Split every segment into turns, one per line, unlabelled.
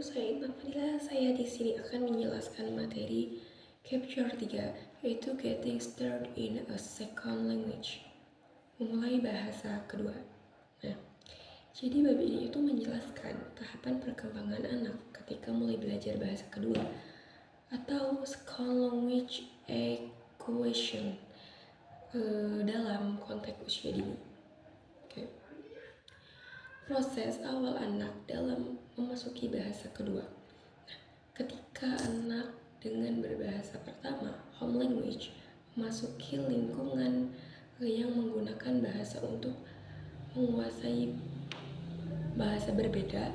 saya Iqbal Fadila. Saya di sini akan menjelaskan materi Capture 3, yaitu Getting Started in a Second Language, memulai bahasa kedua. Nah, jadi bab ini itu menjelaskan tahapan perkembangan anak ketika mulai belajar bahasa kedua atau second language acquisition dalam konteks usia dini. Proses awal anak dalam memasuki bahasa kedua. Ketika anak dengan berbahasa pertama, home language, memasuki lingkungan yang menggunakan bahasa untuk menguasai bahasa berbeda,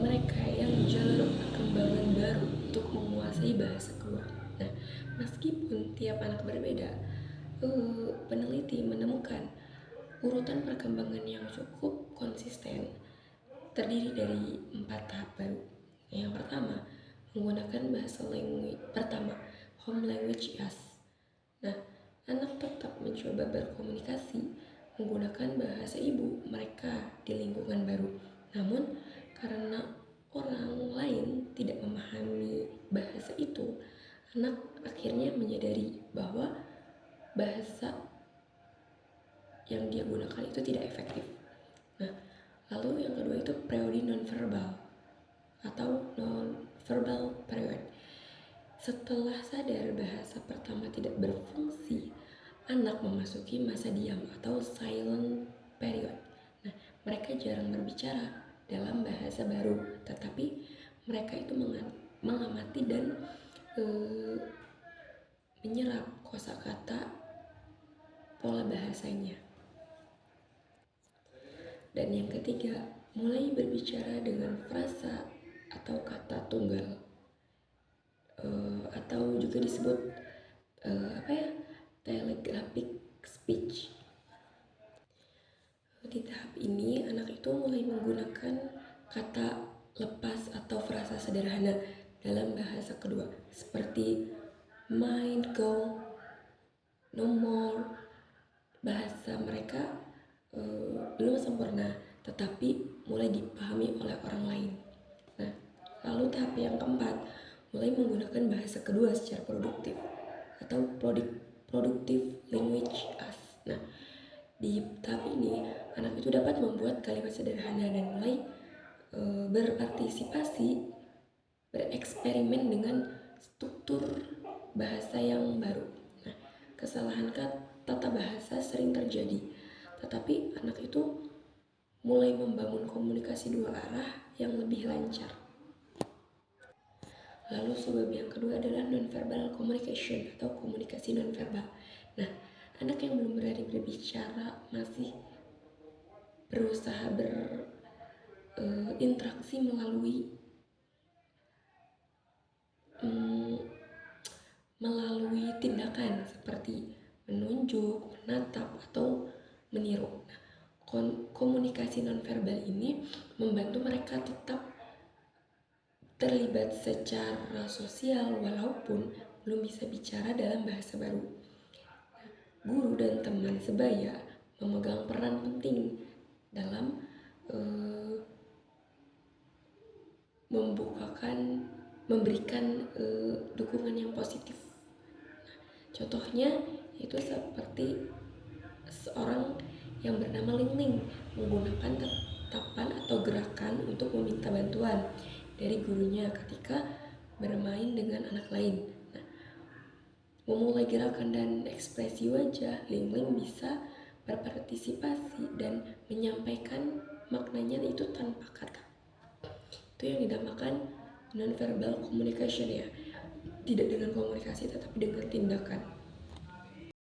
mereka yang jalur perkembangan baru untuk menguasai bahasa kedua. Nah, meskipun tiap anak berbeda, peneliti menemukan urutan perkembangan yang cukup konsisten terdiri dari 4 tahap baru. Yang pertama, menggunakan bahasa language pertama, home language IAS. Nah, anak tetap mencoba berkomunikasi menggunakan bahasa ibu mereka di lingkungan baru. Namun, karena orang lain tidak memahami bahasa itu, anak akhirnya menyadari bahwa bahasa yang dia gunakan itu tidak efektif. Nah, lalu yang kedua itu periode nonverbal atau non-verbal period. Setelah sadar bahasa pertama tidak berfungsi, anak memasuki masa diam atau silent period. Nah, mereka jarang berbicara dalam bahasa baru, tetapi mereka itu mengamati dan menyerap kosakata pola bahasanya. Dan yang ketiga, mulai berbicara dengan frasa atau kata tunggal, atau juga disebut telegraphic speech. Di tahap ini, anak itu mulai menggunakan kata lepas atau frasa sederhana dalam bahasa kedua, seperti mind, go, no more. Bahasa mereka belum sempurna, tetapi mulai dipahami oleh orang lain. Nah, lalu tahap yang keempat, mulai menggunakan bahasa kedua secara produktif atau productive language as. Nah, di tahap ini anak itu dapat membuat kalimat sederhana dan mulai berpartisipasi, bereksperimen dengan struktur bahasa yang baru. Nah, kesalahan tata bahasa sering terjadi, tetapi anak itu mulai membangun komunikasi dua arah yang lebih lancar. Lalu sebab yang kedua adalah nonverbal communication atau komunikasi nonverbal. Nah, anak yang belum berani berbicara masih berusaha berinteraksi melalui tindakan seperti menunjuk, menatap, atau meniru. Nah, komunikasi nonverbal ini membantu mereka tetap terlibat secara sosial walaupun belum bisa bicara dalam bahasa baru. Nah, guru dan teman sebaya memegang peran penting dalam memberikan dukungan yang positif. Nah, contohnya itu seperti seorang yang bernama Ling Ling menggunakan tatapan atau gerakan untuk meminta bantuan dari gurunya ketika bermain dengan anak lain. Nah, memulai gerakan dan ekspresi wajah, Ling Ling bisa berpartisipasi dan menyampaikan maknanya itu tanpa kata. Itu yang dinamakan non-verbal communication ya. Tidak dengan komunikasi tetapi dengan tindakan.